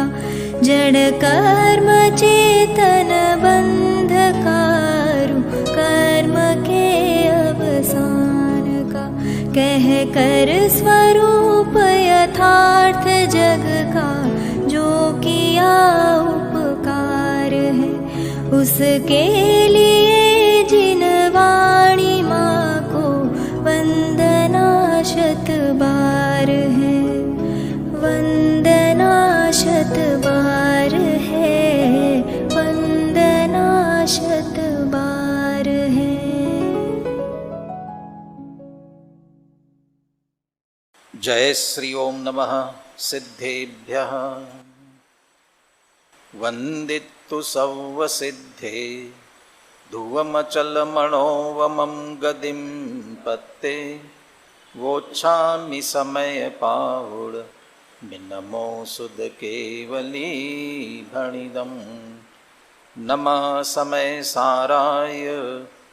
का, जड़ कर्म चेतन बंधकारु कर्म के अवसान का, कह कर स्वरूप यथार्थ जग का, जो किया उपकार है उसके लिए जिन वाणी माँ को वंदना शत बार है, वंदना शत बार है, वंदना शत बार है। जय श्री ओम नमः सिद्धेभ्यः वंदितु सव्व सिद्धे ध्रुवमचलमणोवमं गदिं पत्ते वोच्छामि समय पाहुड मिनमो सुद केवली भणिदम् नमः समय साराय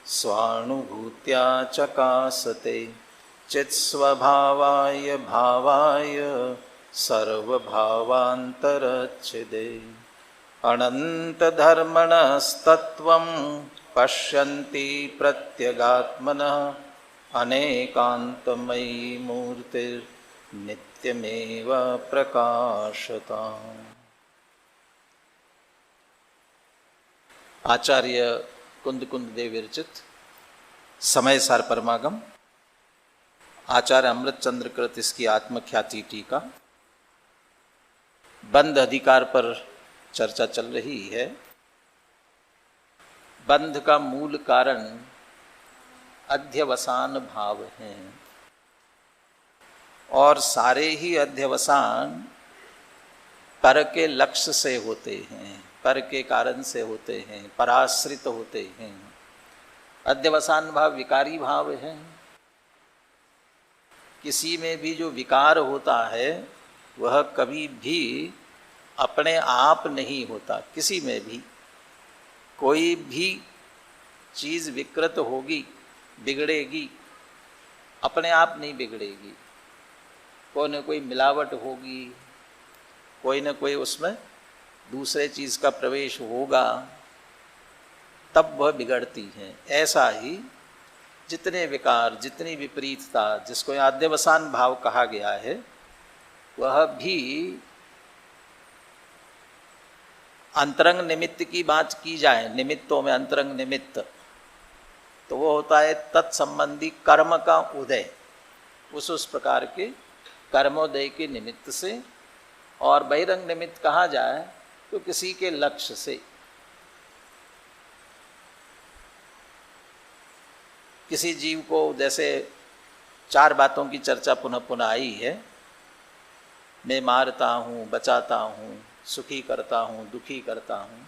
स्वानुभूत्या चकासते चित्स्वभावाय भावाय सर्वभावान्तरच्छिदे अनन्तधर्मणस्तत्त्वं पश्यन्ति प्रत्यगात्मनः अनेकान्तमयी मूर्तिर्नित्यमेव प्रकाशताम्। आचार्य कुंद देव विरचित समय सार परमागम आचार्य अमृतचंद्र कृत इसकी आत्मख्याति टीका। बंध अधिकार पर चर्चा चल रही है। बंध का मूल कारण अध्यवसान भाव है और सारे ही अध्यवसान पर के लक्ष्य से होते हैं, पर के कारण से होते हैं, पराश्रित होते हैं। अध्यवसान भाव विकारी भाव है। किसी में भी जो विकार होता है वह कभी भी अपने आप नहीं होता। किसी में भी कोई भी चीज़ विकृत होगी, बिगड़ेगी, अपने आप नहीं बिगड़ेगी। कोई न कोई मिलावट होगी, कोई न कोई उसमें दूसरे चीज़ का प्रवेश होगा, तब वह बिगड़ती है। ऐसा ही जितने विकार, जितनी विपरीतता, जिसको अध्यवसान भाव कहा गया है, वह भी अंतरंग निमित्त की बात की जाए, निमित्तों में अंतरंग निमित्त, तो वो होता है तत्संबंधी कर्म का उदय, उस प्रकार के कर्मोदय के निमित्त से। और बहिरंग निमित्त कहा जाए तो किसी के लक्ष्य से, किसी जीव को, जैसे चार बातों की चर्चा पुनः पुनः आई है। मैं मारता हूँ, बचाता हूँ, सुखी करता हूँ, दुखी करता हूँ।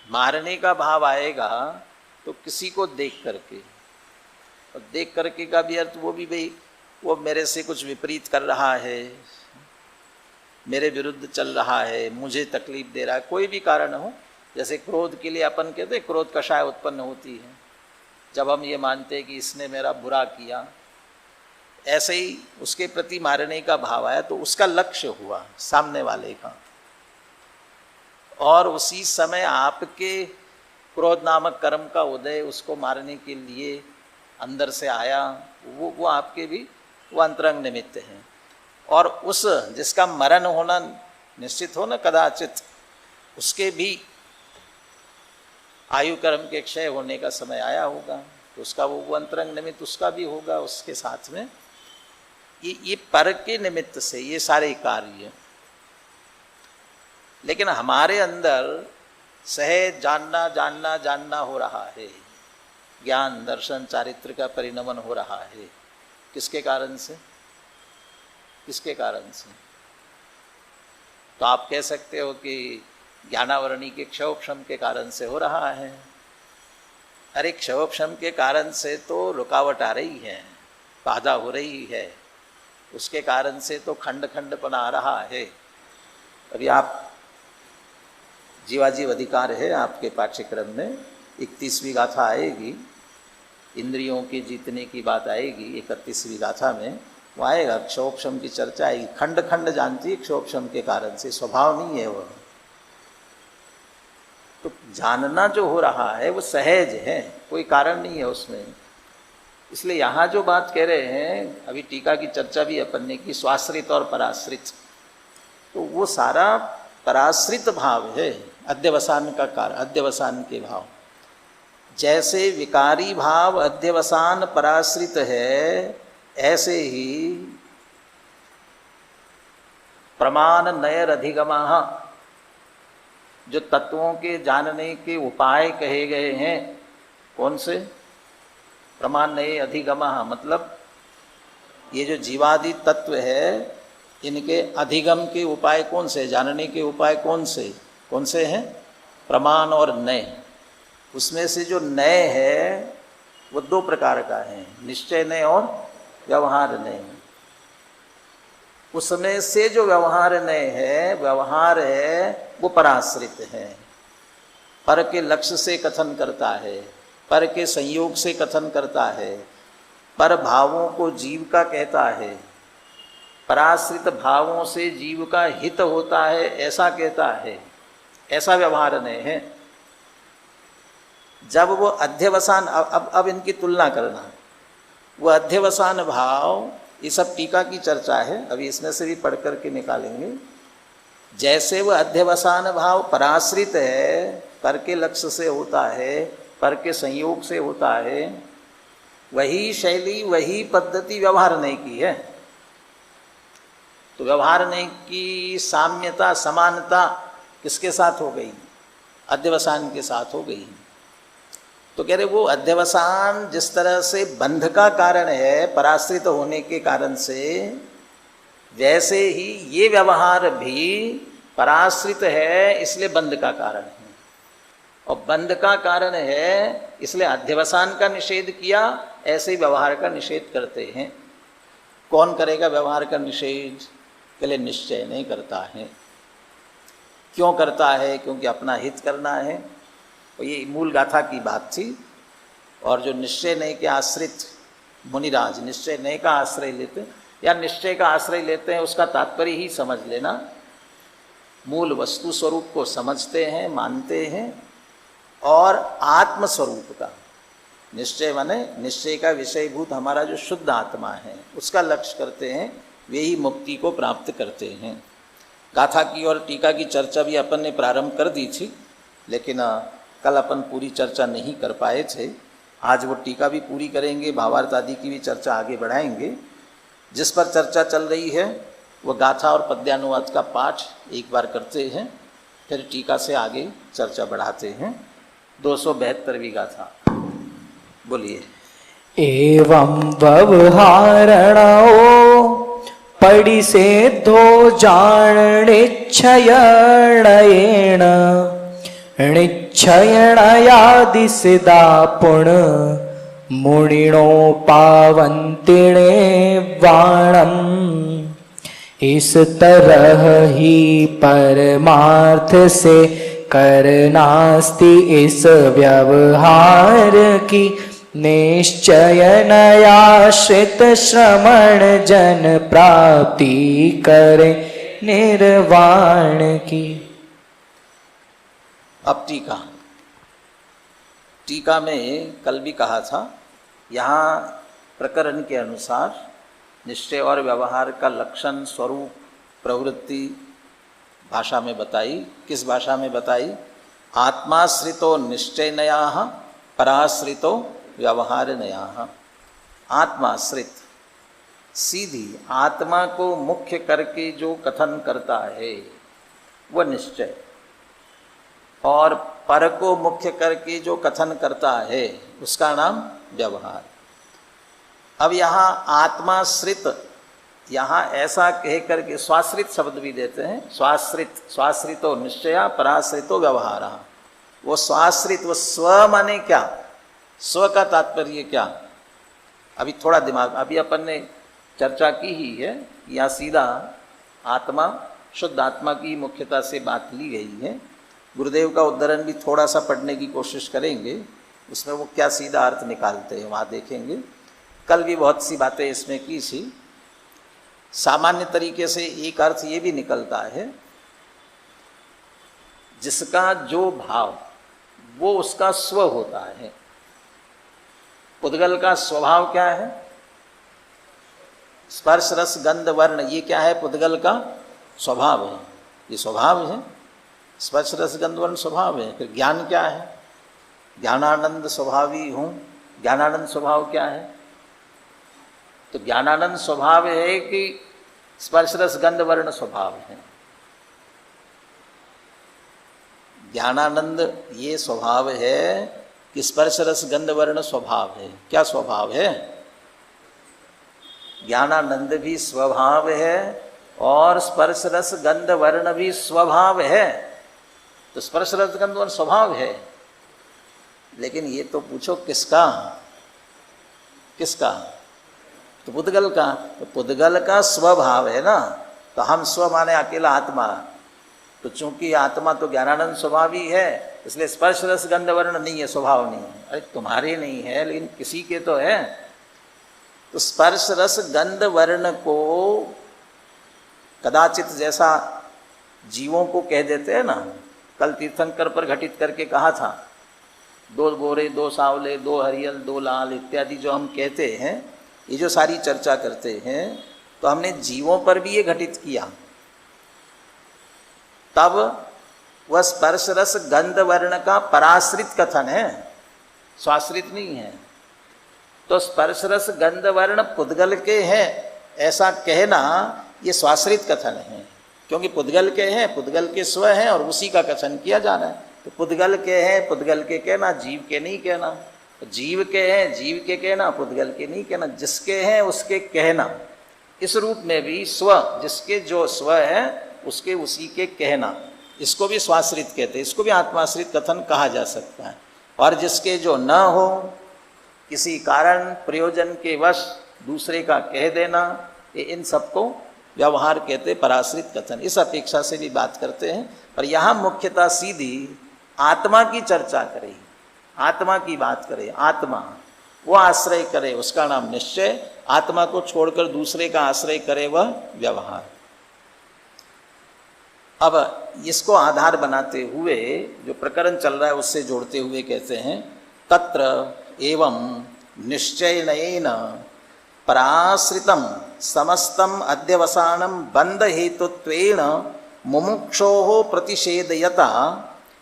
मारने का भाव आएगा तो किसी को देख करके, और देख करके का भी अर्थ वो भी भाई वो मेरे से कुछ विपरीत कर रहा है, मेरे विरुद्ध चल रहा है, मुझे तकलीफ दे रहा है, कोई भी कारण हो। जैसे क्रोध के लिए अपन कहते हैं क्रोध कषाय उत्पन्न होती है जब हम ये मानते हैं कि इसने मेरा बुरा किया। ऐसे ही उसके प्रति मारने का भाव आया तो उसका लक्ष्य हुआ सामने वाले का, और उसी समय आपके क्रोध नामक कर्म का उदय उसको मारने के लिए अंदर से आया। वो आपके भी वो अंतरंग निमित्त हैं। और उस जिसका मरण होना निश्चित हो न कदाचित, उसके भी आयु कर्म के क्षय होने का समय आया होगा, तो उसका वो अंतरंग निमित्त उसका भी होगा उसके साथ में। ये पर के निमित्त से ये सारे कार्य। लेकिन हमारे अंदर सहज जानना जानना जानना हो रहा है, ज्ञान दर्शन चारित्र का परिणमन हो रहा है। किसके कारण से? किसके कारण से? तो आप कह सकते हो कि ज्ञानावरणी के क्षयोक्षम के कारण से हो रहा है। अरे क्षयोक्षम के कारण से तो रुकावट आ रही है, बाधा हो रही है, उसके कारण से तो खंड खंडपना आ रहा है। अभी आप जीवाजीव अधिकार है आपके पाठ्यक्रम में 31वीं गाथा आएगी, इंद्रियों के जीतने की बात आएगी 31वीं गाथा में। वो आएगा, क्षोभशम की चर्चा आएगी। खंड खंड जानती है क्षोभशम के कारण से, स्वभाव नहीं है वो। तो जानना जो हो रहा है वो सहज है, कोई कारण नहीं है उसमें। इसलिए यहाँ जो बात कह रहे हैं, अभी टीका की चर्चा भी अपन ने की, स्वाश्रित और पराश्रित, तो वो सारा पराश्रित भाव है, अध्यवसान का कारण, अध्यवसान के भाव। जैसे विकारी भाव अध्यवसान पराश्रित है, ऐसे ही प्रमाण नयर अधिगमः, जो तत्वों के जानने के उपाय कहे गए हैं, कौन से? प्रमाण नये अधिगमः, मतलब ये जो जीवादि तत्व है, इनके अधिगम के उपाय कौन से, जानने के उपाय कौन से हैं? प्रमाण और नय। उसमें से जो नय है वो दो प्रकार का है, निश्चय नय और व्यवहार नय। उसमें से जो व्यवहार नय है, व्यवहार है, वो पराश्रित है, पर के लक्ष्य से कथन करता है, पर के संयोग से कथन करता है, पर भावों को जीव का कहता है, पराश्रित भावों से जीव का हित होता है ऐसा कहता है, ऐसा व्यवहार नहीं है। जब वो अध्यवसान, अब इनकी तुलना करना, वो अध्यवसान भाव, ये सब टीका की चर्चा है, अभी इसमें से भी पढ़ करके निकालेंगे। जैसे वो अध्यवसान भाव पराश्रित है, पर के लक्ष्य से होता है, पर के संयोग से होता है, वही शैली, वही पद्धति व्यवहार नहीं की है। तो व्यवहार नहीं की साम्यता, समानता किसके साथ हो गई? अध्यवसान के साथ हो गई। तो कह रहे वो अध्यवसान जिस तरह से बंध का कारण है पराश्रित होने के कारण से, वैसे ही ये व्यवहार भी पराश्रित है इसलिए बंध का कारण है, और बंध का कारण है इसलिए अध्यवसान का निषेध किया, ऐसे ही व्यवहार का निषेध करते हैं। कौन करेगा व्यवहार का निषेध? के लिए निश्चय नहीं करता है। क्यों करता है? क्योंकि अपना हित करना है। और ये मूल गाथा की बात थी। और जो निश्चय नहीं के आश्रित मुनिराज निश्चय नहीं का आश्रय लेते हैं या निश्चय का आश्रय लेते हैं, उसका तात्पर्य ही समझ लेना। मूल वस्तु स्वरूप को समझते हैं, मानते हैं, और आत्म स्वरूप का निश्चय माने निश्चय का विषयभूत हमारा जो शुद्ध आत्मा है उसका लक्ष्य करते हैं, वे ही मुक्ति को प्राप्त करते हैं। गाथा की और टीका की चर्चा भी अपन ने प्रारंभ कर दी थी, लेकिन कल अपन पूरी चर्चा नहीं कर पाए थे। आज वो टीका भी पूरी करेंगे, भावार्थ आदि की भी चर्चा आगे बढ़ाएंगे। जिस पर चर्चा चल रही है वो गाथा और पद्यानुवाद का पाठ एक बार करते हैं, फिर टीका से आगे चर्चा बढ़ाते हैं। 272वीं गाथा बोलिए। एवं व्यवहारणो पड़ी से दो जान निश्चयणयेण निश्चयणयादि सिदा पुण मुनिणो पावन्तिणे वाणम। इस तरह ही परमार्थ से करनास्ति इस व्यवहार की निश्चय नयाश्रित श्रमण जन प्राप्ति करे निर्वाण की। अब टीका में कल भी कहा था, यहाँ प्रकरण के अनुसार निश्चय और व्यवहार का लक्षण, स्वरूप, प्रवृत्ति भाषा में बताई। किस भाषा में बताई? आत्माश्रितो निश्चय नयाः पराश्रितो व्यवहार नयाः। आत्माश्रित, सीधी आत्मा को मुख्य करके जो कथन करता है वह निश्चय, और पर को मुख्य करके जो कथन करता है उसका नाम व्यवहार। अब यहाँ आत्माश्रित, यहाँ ऐसा कह करके स्वाश्रित शब्द भी देते हैं। स्वाश्रितो निश्चया पराश्रितो व्यवहार। वो स्वाश्रित, वो स्व माने क्या? स्व का तात्पर्य क्या? अभी थोड़ा दिमाग, अभी अपन ने चर्चा की ही है, यहाँ सीधा आत्मा, शुद्ध आत्मा की मुख्यता से बात ली गई है। गुरुदेव का उद्धरण भी थोड़ा सा पढ़ने की कोशिश करेंगे, उसमें वो क्या सीधा अर्थ निकालते हैं वहाँ देखेंगे। कल भी बहुत सी बातें इसमें की थी। सामान्य तरीके से एक अर्थ ये भी निकलता है, जिसका जो भाव वो उसका स्व होता है। पुद्गल का स्वभाव क्या है? स्पर्श रस गंध वर्ण, ये क्या है? पुद्गल का स्वभाव है, ये स्वभाव है। स्पर्श रस गंध वर्ण स्वभाव है। फिर ज्ञान क्या है? ज्ञानानंद स्वभावी हूँ। ज्ञानानंद स्वभाव क्या है? तो ज्ञानानंद स्वभाव है कि स्पर्श रस गंध वर्ण स्वभाव है। ज्ञानानंद ये स्वभाव है कि स्पर्श रस गंध वर्ण स्वभाव है। क्या स्वभाव है? ज्ञानानंद भी स्वभाव है और स्पर्श रस गंध वर्ण भी स्वभाव है। तो स्पर्श रस गंध वर्ण स्वभाव है, लेकिन ये तो पूछो किसका? किसका? तो पुद्गल का। तो पुद्गल का स्वभाव है ना, तो हम स्व माने अकेला आत्मा। तो चूंकि आत्मा तो ज्ञानानंद स्वभाव ही है, इसलिए स्पर्श रस गंध वर्ण नहीं है, स्वभाव नहीं है। अरे तुम्हारे नहीं है, लेकिन किसी के तो है। तो स्पर्श रस गंध वर्ण को कदाचित जैसा जीवों को कह देते हैं ना, कल तीर्थंकर पर घटित करके कहा था, 2 गोरे 2 सावले 2 हरियल 2 लाल इत्यादि जो हम कहते हैं, ये जो सारी चर्चा करते हैं, तो हमने जीवों पर भी ये घटित किया। तब वह स्पर्श रस गंध वर्ण का पराश्रित कथन है, स्वाश्रित नहीं है। तो स्पर्श रस गंध वर्ण पुद्गल के हैं ऐसा कहना ये स्वाश्रित कथन है, क्योंकि पुद्गल के हैं, पुद्गल के स्व हैं और उसी का कथन किया जा रहा है। तो पुद्गल के हैं, पुद्गल के कहना, जीव के नहीं कहना। तो जीव के हैं, जीव के कहना, पुद्गल के नहीं कहना। जिसके हैं उसके कहना। इस रूप में भी स्व, जिसके जो स्व है उसके उसी के कहना, इसको भी स्वाश्रित कहते हैं, इसको भी आत्माश्रित कथन कहा जा सकता है। और जिसके जो न हो, किसी कारण प्रयोजन के वश दूसरे का कह देना, ये इन सबको व्यवहार कहते, पराश्रित कथन। इस अपेक्षा से भी बात करते हैं। पर यहाँ मुख्यतः सीधी आत्मा की चर्चा करें, आत्मा की बात करें। आत्मा वो आश्रय करे, उसका नाम निश्चय। आत्मा को छोड़कर दूसरे का आश्रय करे, वह व्यवहार। अब इसको आधार बनाते हुए जो प्रकरण चल रहा है उससे जोड़ते हुए कहते हैं, तत्र एवं निश्चयेन पराश्रितम समस्तम अध्यवसानम बंध हेतुत्वेन मुमुक्षोः प्रतिषेधयता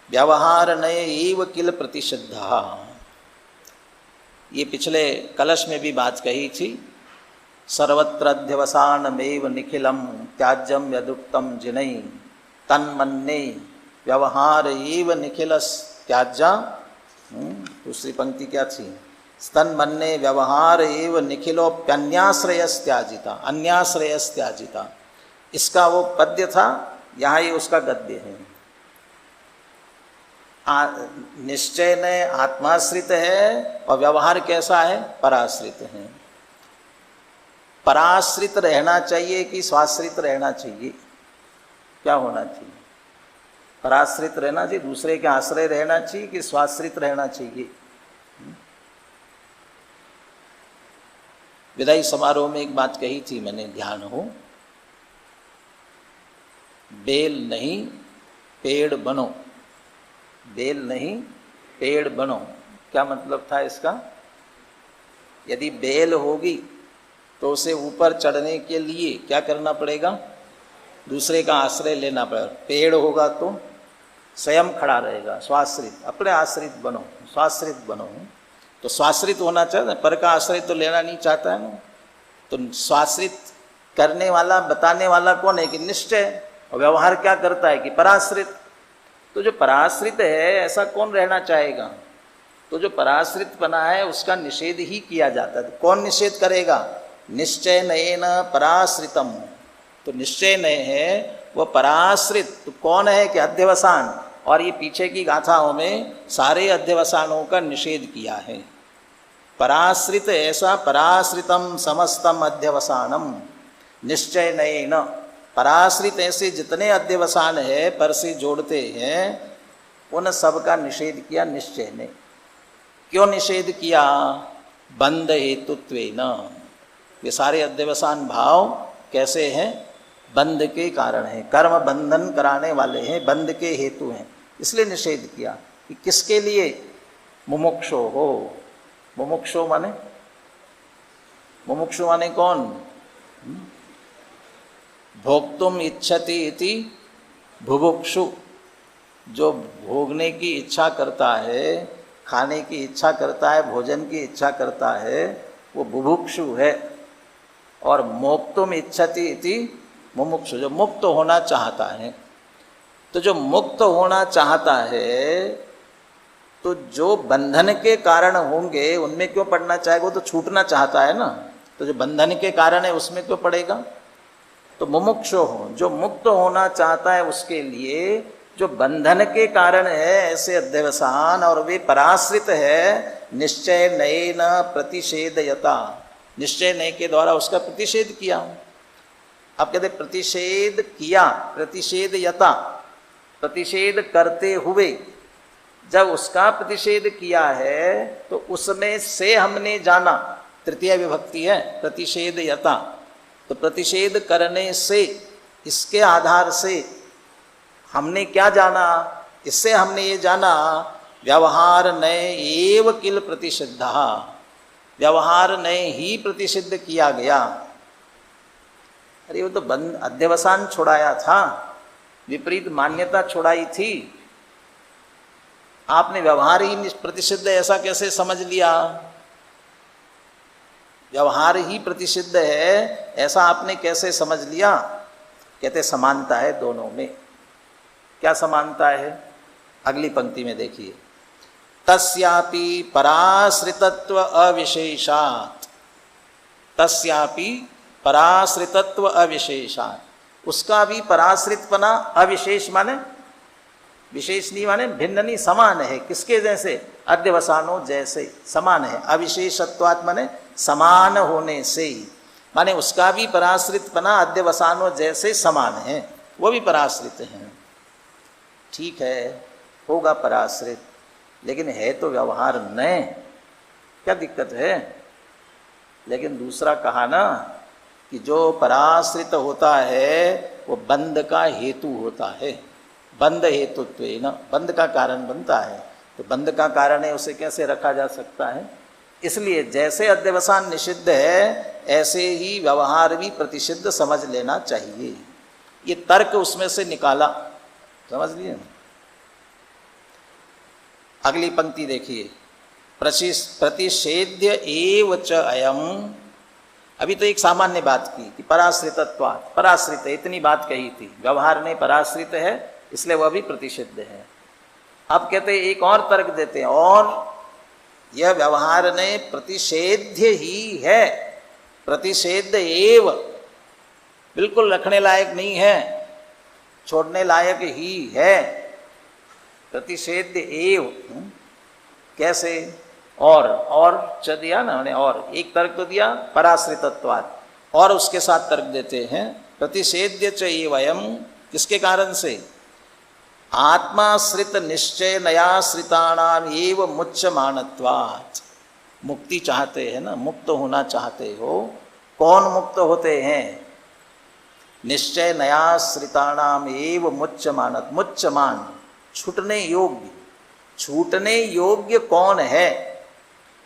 व्यवहारनय एव किल प्रतिषिद्धः। ये पिछले कलश में भी बात कही थी। सर्वत्र अध्यवसानमेव निखिलम त्याज्यम यदुक्तम जिनै तन्मन्ये व्यवहार एव निखिलस त्याज्या। दूसरी पंक्ति क्या थी? तन्मन्ये व्यवहार एव निखिलोप्यन्याश्रयस त्याजिता, अन्याश्रयस त्याजिता। इसका वो पद्य था, यहाँ ये उसका गद्य है। निश्चय ने आत्माश्रित है और व्यवहार कैसा है? पराश्रित है। पराश्रित रहना चाहिए कि स्वाश्रित रहना चाहिए? क्या होना चाहिए? पराश्रित रहना चाहिए, दूसरे के आश्रय रहना चाहिए कि स्वाश्रित रहना चाहिए? विदाई समारोह में एक बात कही थी मैंने, ध्यान हो, बेल नहीं पेड़ बनो, बेल नहीं पेड़ बनो। क्या मतलब था इसका? यदि बेल होगी तो उसे ऊपर चढ़ने के लिए क्या करना पड़ेगा? दूसरे का आश्रय लेना पड़ेगा। पेड़ होगा तो स्वयं खड़ा रहेगा, स्वाश्रित, अपने आश्रित बनो, स्वाश्रित बनो। तो स्वाश्रित होना चाहते, पर का आश्रय तो लेना नहीं चाहता है ना। तो स्वाश्रित करने वाला, बताने वाला कौन है? कि निश्चय। और व्यवहार क्या करता है? कि पराश्रित। तो जो पराश्रित है ऐसा कौन रहना चाहेगा? तो जो पराश्रित बना है उसका निषेध ही किया जाता है। तो कौन निषेध करेगा? निश्चय नयेन पराश्रितम। तो निश्चय नय है वह पराश्रित। तो कौन है? कि अध्यवसान। और ये पीछे की गाथाओं में सारे अध्यवसानों का निषेध किया है। पराश्रित ऐसा पराश्रितम समस्तम अध्यवसानम निश्चय नयेन। पराश्रित ऐसे जितने अध्यवसान है पर से जोड़ते हैं, उन सब का निषेध किया निश्चय ने। क्यों निषेध किया? बंध हेतुत्वेन। ये सारे अध्यवसान भाव कैसे हैं? बंध के कारण हैं, कर्म बंधन कराने वाले हैं, बंध के हेतु हैं। इसलिए निषेध किया कि किसके लिए? मुमुक्षु हो। मुमुक्षु माने? मुमुक्षु माने कौन? भोक्तुम इच्छति इति बुभुक्षु। जो भोगने की इच्छा करता है, खाने की इच्छा करता है, भोजन की इच्छा करता है, वो बुभुक्षु है। और मोक्तुम इच्छति इति मुमुक्षु, जो मुक्त होना चाहता है। तो जो मुक्त होना चाहता है, तो जो बंधन के कारण होंगे उनमें क्यों पड़ना चाहेगा? वो तो छूटना चाहता है ना, तो जो बंधन के कारण है उसमें क्यों पड़ेगा? तो मुमुक्षु हो, जो मुक्त होना चाहता है उसके लिए जो बंधन के कारण है ऐसे अध्यवसान, और वे पराश्रित है निश्चय नये न प्रतिषेधयता, निश्चय नये के द्वारा उसका प्रतिषेध किया। आप कहते प्रतिषेध किया, प्रतिषेधयता, प्रतिषेध करते हुए, जब उसका प्रतिषेध किया है तो उसमें से हमने जाना, तृतीय विभक्ति है प्रतिषेधयता, तो प्रतिषेध करने से, इसके आधार से हमने क्या जाना? इससे हमने ये जाना व्यवहार नये एव किल प्रतिषिद्धा, व्यवहार नये ही प्रतिषिद्ध किया गया। अरे वो तो बंद अध्यवसान छुड़ाया था, विपरीत मान्यता छुड़ाई थी, आपने व्यवहार ही प्रतिषिद्ध ऐसा कैसे समझ लिया? व्यवहार ही प्रतिषिद्ध है ऐसा आपने कैसे समझ लिया? कहते समानता है दोनों में। क्या समानता है? अगली पंक्ति में देखिए, तस्यापि पराश्रितत्व अविशेषात्, तस्यापि पराश्रितत्व अविशेषात्, उसका भी पराश्रितपना, अविशेष माने विशेष नहीं माने भिन्न नहीं, समान है। किसके जैसे? अध्यवसानो जैसे समान है। अविशेषत्वात् माने समान होने से, माने उसका भी पराश्रितपना अध्यवसानो जैसे समान है, वो भी पराश्रित हैं। ठीक है, होगा पराश्रित, लेकिन है तो व्यवहार नए, क्या दिक्कत है? लेकिन दूसरा कहा ना कि जो पराश्रित होता है वो बंध का हेतु होता है, बंध हेतुत्वेन, बंध का कारण बनता है। तो बंध का कारण है, उसे कैसे रखा जा सकता है? इसलिए जैसे अध्यवसान निषिद्ध है ऐसे ही व्यवहार भी प्रतिषिद्ध समझ लेना चाहिए। ये तर्क उसमें से निकाला, समझ लिए? अगली पंक्ति देखिए, प्रतिषेध्य एव च अयम। अभी तो एक सामान्य बात की कि पराश्रितत्वात्, पराश्रित है, इतनी बात कही थी, व्यवहार में पराश्रित है इसलिए वह भी प्रतिषिद्ध है। अब कहते हैं एक और तर्क देते हैं, और यह व्यवहार ने प्रतिषेध्य ही है, प्रतिषेध एव, बिल्कुल रखने लायक नहीं है, छोड़ने लायक ही है, प्रतिषेध एव। कैसे? और च दिया ना उन्हें, और एक तर्क तो दिया पराश्रितत्वात्, और उसके साथ तर्क देते हैं प्रतिषेध्य च एवयम। किसके कारण से? आत्माश्रित निश्चय नयाश्रिताणाम एव मुच्यमानत्वात्। मुक्ति चाहते हैं ना, मुक्त होना चाहते हो, कौन मुक्त होते हैं? निश्चय नयाश्रिताणाम एव मुच्यमानत, मुच्यमान छूटने योग्य, छूटने योग्य कौन है?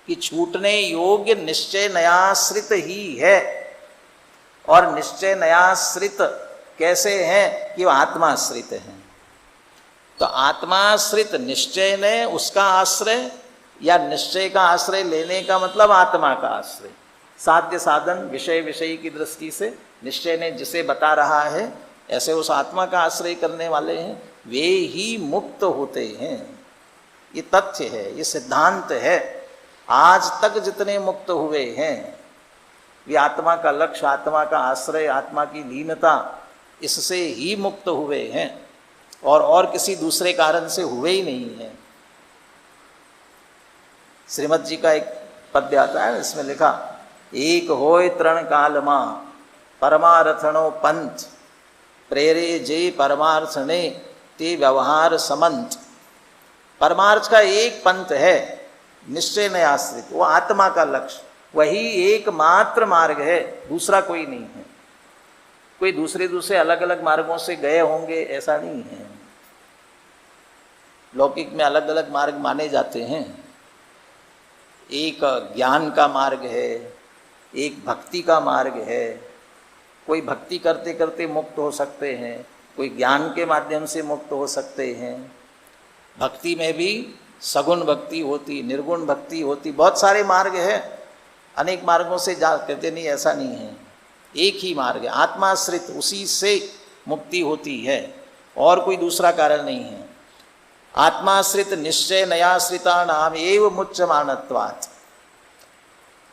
कि छूटने योग्य निश्चय नयाश्रित ही है। और निश्चय नयाश्रित कैसे हैं? कि वह आत्माश्रित हैं। तो आत्माश्रित निश्चय ने उसका आश्रय, या निश्चय का आश्रय लेने का मतलब आत्मा का आश्रय, साध्य साधन विषय विषयी की दृष्टि से निश्चय ने जिसे बता रहा है ऐसे उस आत्मा का आश्रय करने वाले हैं, वे ही मुक्त होते हैं। ये तथ्य है, ये सिद्धांत है। आज तक जितने मुक्त हुए हैं वे आत्मा का लक्ष्य, आत्मा का आश्रय, आत्मा की लीनता, इससे ही मुक्त हुए हैं, और किसी दूसरे कारण से हुए ही नहीं है। श्रीमद जी का एक पद्य आता है, इसमें लिखा, एक होय तृण काल मां परमारथणो पंथ, प्रेरे जे परमार्थने ते व्यवहार समंत। परमार्थ का एक पंथ है, निश्चय में आश्रित, वो आत्मा का लक्ष्य, वही एकमात्र मार्ग है, दूसरा कोई नहीं है। कोई दूसरे दूसरे अलग अलग मार्गों से गए होंगे ऐसा नहीं है। लौकिक में अलग अलग मार्ग माने जाते हैं। एक ज्ञान का मार्ग है, एक भक्ति का मार्ग है। कोई भक्ति करते करते मुक्त हो सकते हैं, कोई ज्ञान के माध्यम से मुक्त हो सकते हैं। भक्ति में भी सगुण भक्ति होती, निर्गुण भक्ति होती, बहुत सारे मार्ग हैं। अनेक मार्गों से जा कहते नहीं, ऐसा नहीं है, एक ही मार्ग है, आत्माश्रित, उसी से मुक्ति होती है और कोई दूसरा कारण नहीं है। आत्माश्रित निश्चय नयाश्रिता नाम एव मुच्यमानत्वात्।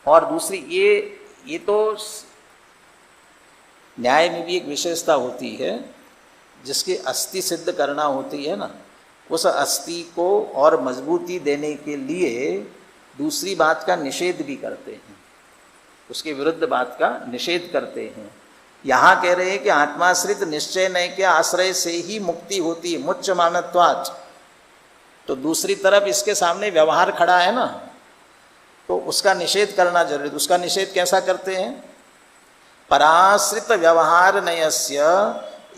और दूसरी ये तो न्याय में भी एक विशेषता होती है, जिसकी अस्थि सिद्ध करना होती है ना, उस अस्थि को और मजबूती देने के लिए दूसरी बात का निषेध भी करते हैं, उसके विरुद्ध बात का निषेध करते हैं। यहाँ कह रहे हैं कि आत्माश्रित निश्चय नय के आश्रय से ही मुक्ति होती है, मुच्यमानत्वात्। तो दूसरी तरफ इसके सामने व्यवहार खड़ा है ना, तो उसका निषेध करना जरूरी। उसका निषेध कैसा करते हैं? पराश्रित व्यवहार नयस्य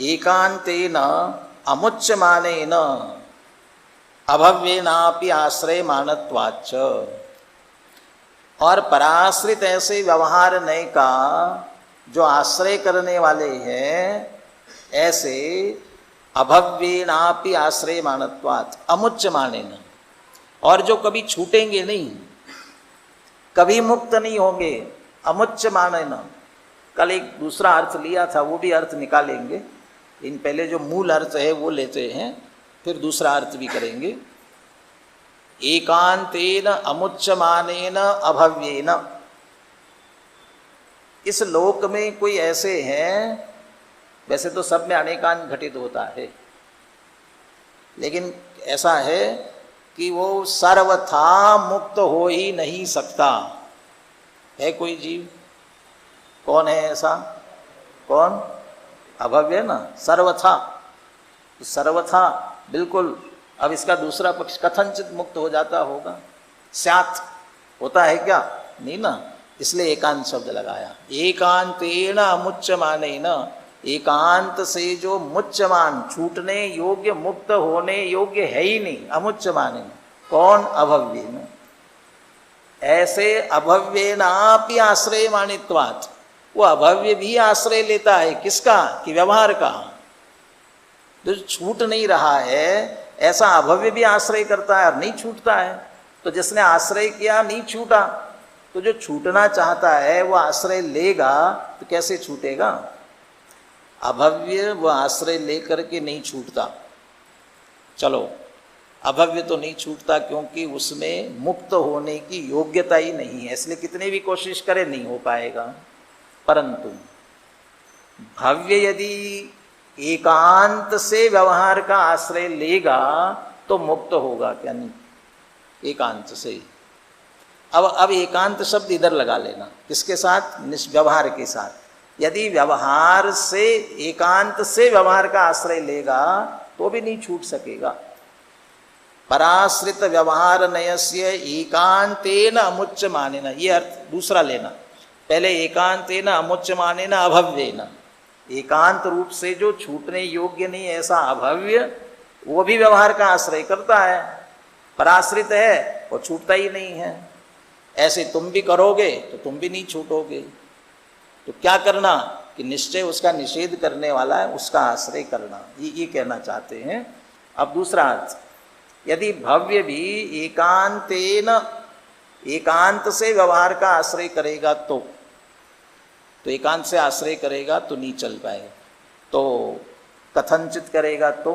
एकांतेन अमुच्यमानेन अभव्येनापि आश्रय मानत्वाच्च। और पराश्रित ऐसे व्यवहार नय का जो आश्रय करने वाले हैं, ऐसे अभव्येनापि आश्रय मानत्वात् अमुच्यमानेन, और जो कभी छूटेंगे नहीं, कभी मुक्त नहीं होंगे, अमुच्यमानेन। कल एक दूसरा अर्थ लिया था, वो भी अर्थ निकालेंगे। इन पहले जो मूल अर्थ है वो लेते हैं, फिर दूसरा अर्थ भी करेंगे। एकांतेन अमुच्यमानेन अभव्येन। इस लोक में कोई ऐसे हैं, वैसे तो सब में अनेकांत घटित होता है, लेकिन ऐसा है कि वो सर्वथा मुक्त हो ही नहीं सकता। है कोई जीव? कौन है ऐसा? कौन? अभव्य ना, सर्वथा। सर्वथा बिल्कुल। अब इसका दूसरा पक्ष, कथनचित मुक्त हो जाता होगा, स्यात् होता है क्या? नहीं ना, इसलिए एकांत शब्द लगाया। एकांतेन अमुच्यमानेन, एकांत से जो मुच्यमान, छूटने योग्य, मुक्त होने योग्य है ही नहीं, अमुच्यमानेन। कौन? अभव्येन। ऐसे अभव्येनापि आश्रय मानित्वात्, वो अभव्य भी आश्रय लेता है। किसका? कि व्यवहार का। जो छूट नहीं रहा है, ऐसा अभव्य भी आश्रय करता है और नहीं छूटता है। तो जिसने आश्रय किया नहीं छूटा, तो जो छूटना चाहता है वो आश्रय लेगा तो कैसे छूटेगा? अभव्य वो आश्रय लेकर के नहीं छूटता। चलो, अभव्य तो नहीं छूटता क्योंकि उसमें मुक्त होने की योग्यता ही नहीं है, इसलिए कितने भी कोशिश करे नहीं हो पाएगा। परंतु भव्य यदि एकांत से व्यवहार का आश्रय लेगा तो मुक्त होगा क्या? नहीं, एकांत से। अब एकांत शब्द इधर लगा लेना, किसके साथ? व्यवहार के साथ। यदि व्यवहार से, एकांत से व्यवहार का आश्रय लेगा तो भी नहीं छूट सकेगा। पराश्रित व्यवहार नयस्य एकांतेन अमुच्यमानेन, ये अर्थ दूसरा लेना। पहले एकांतेन अमुच्यमानेन अभव्येन, एकांत रूप से जो छूटने योग्य नहीं ऐसा अभव्य, वो भी व्यवहार का आश्रय करता है, पराश्रित है, वो छूटता ही नहीं है। ऐसे तुम भी करोगे तो तुम भी नहीं छूटोगे। तो क्या करना? कि निश्चय उसका निषेध करने वाला है, उसका आश्रय करना, ये कहना चाहते हैं। अब दूसरा अर्थ, यदि भव्य भी एकांतेन, एकांत से व्यवहार का आश्रय करेगा तो एकांत से आश्रय करेगा तो नहीं चल पाएगा। तो कथनचित करेगा तो,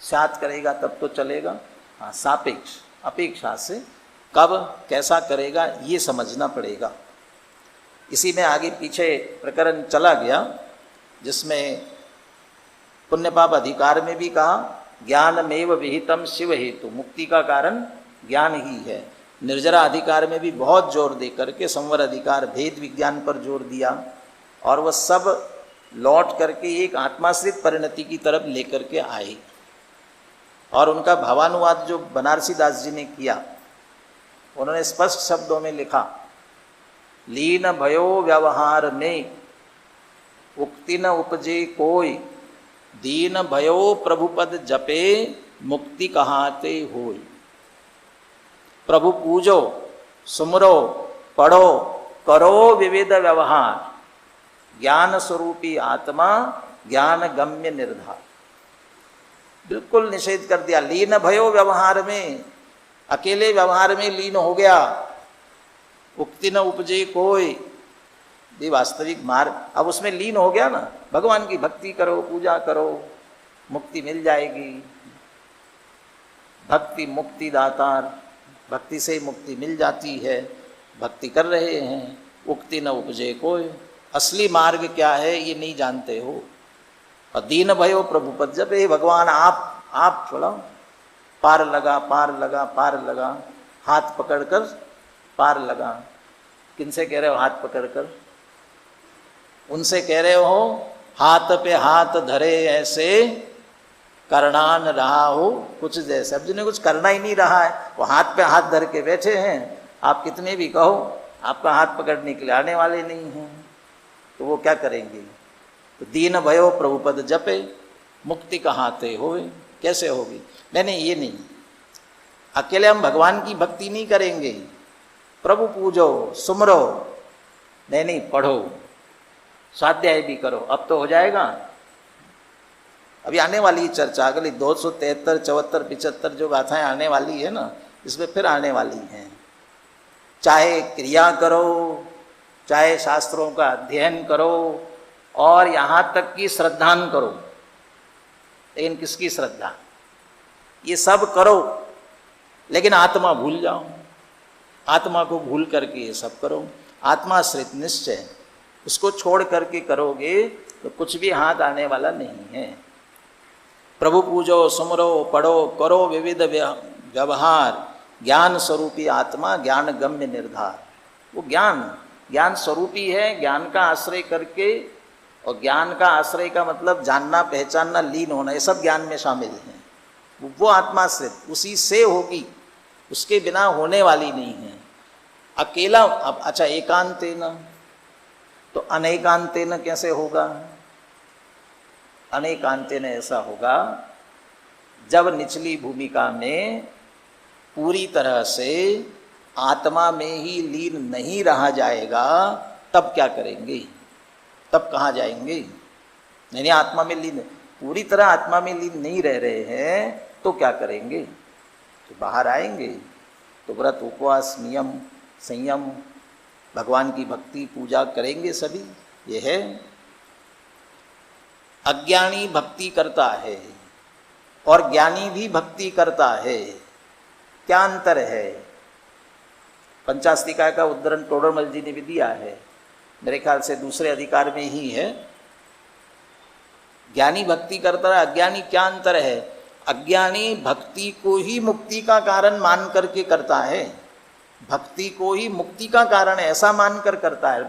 स्यात् करेगा तब तो चलेगा। हाँ, सापेक्ष, अपेक्षा से कब कैसा करेगा ये समझना पड़ेगा। इसी में आगे पीछे प्रकरण चला गया, जिसमें पुण्य पाप अधिकार में भी कहा ज्ञानमेव विहितम शिव हेतु, मुक्ति का कारण ज्ञान ही है। निर्जरा अधिकार में भी बहुत जोर दे करके संवर अधिकार, भेद विज्ञान पर जोर दिया, और वह सब लौट करके एक आत्माश्रित परिणति की तरफ लेकर के आए। और उनका भावानुवाद जो बनारसी दास जी ने किया, उन्होंने स्पष्ट शब्दों में लिखा, लीन भयो व्यवहार में उक्ति न उपजे कोई, दीन भयो प्रभुपद जपे, मुक्ति कहाते होय। प्रभु पूजो, सुमरो, पढ़ो, करो विविध व्यवहार, ज्ञान स्वरूपी आत्मा ज्ञान गम्य निर्धार। बिल्कुल निषेध कर दिया। लीन भयो व्यवहार में, अकेले व्यवहार में लीन हो गया। उक्ति न उपजे कोई, ये वास्तविक मार्ग, अब उसमें लीन हो गया ना। भगवान की भक्ति करो, पूजा करो, मुक्ति मिल जाएगी। भक्ति मुक्ति दातार, भक्ति से मुक्ति मिल जाती है। भक्ति कर रहे हैं, उक्ति न उपजे कोई। असली मार्ग क्या है ये नहीं जानते हो। और दीन भयो प्रभु पद जपे, भगवान आप चलाओ, पार लगा पार लगा पार लगा, हाथ पकड़कर पार लगा। किनसे कह रहे हो हाथ पकड़कर? उनसे कह रहे हो हाथ पे हाथ धरे ऐसे, करना न रहा हो कुछ जैसे। अब जिन्हें कुछ करना ही नहीं रहा है वो हाथ पे हाथ धर के बैठे हैं। आप कितने भी कहो आपका हाथ पकड़ने के लिए आने वाले नहीं हैं, तो वो क्या करेंगे? तो दीन भयो प्रभुपद जपे, मुक्ति कहाते होए। कैसे होगी? नहीं, ये नहीं। अकेले हम भगवान की भक्ति नहीं करेंगे। प्रभु पूजो, सुमरो, नहीं, पढ़ो, स्वाध्याय भी करो। अब तो हो जाएगा। अभी आने वाली चर्चा अगली 273, 74, 75 जो गाथाएं आने वाली है ना, इसमें फिर आने वाली हैं। चाहे क्रिया करो, चाहे शास्त्रों का अध्ययन करो, और यहाँ तक कि श्रद्धान करो। लेकिन किसकी श्रद्धा? ये सब करो, लेकिन आत्मा भूल जाओ। आत्मा को भूल करके ये सब करो। आत्माश्रित निश्चय, उसको छोड़ करके करोगे तो कुछ भी हाथ आने वाला नहीं है। प्रभु पूजो, सुमरो, पढ़ो, करो विविध व्यवहार, ज्ञान स्वरूपी आत्मा ज्ञान गम्य निर्धार। वो ज्ञान स्वरूपी है। ज्ञान का आश्रय करके, और ज्ञान का आश्रय का मतलब जानना, पहचानना, लीन होना, ये सब ज्ञान में शामिल है। वो आत्माश्रित उसी से होगी, उसके बिना होने वाली नहीं है। अकेला अब अच्छा एकांतेन, तो अनेकांतेन कैसे होगा? अनेकांतेन ऐसा होगा जब निचली भूमिका में पूरी तरह से आत्मा में ही लीन नहीं रहा जाएगा, तब क्या करेंगे? तब कहाँ जाएंगे? नहीं, आत्मा में लीन, पूरी तरह आत्मा में लीन नहीं रह रहे हैं तो क्या करेंगे? तो बाहर आएंगे तो व्रत, उपवास, नियम, संयम, भगवान की भक्ति, पूजा करेंगे सभी। ये है। अज्ञानी भक्ति करता है और ज्ञानी भी भक्ति करता है, क्या अंतर है? पंचास्तिकाय का उद्धरण टोडरमल जी ने भी दिया है, मेरे ख्याल से दूसरे अधिकार में ही है। ज्ञानी भक्ति करता है, अज्ञानी क्या अंतर है? अज्ञानी भक्ति को ही मुक्ति का कारण मान करके करता है। भक्ति को ही मुक्ति का कारण ऐसा मानकर करता है।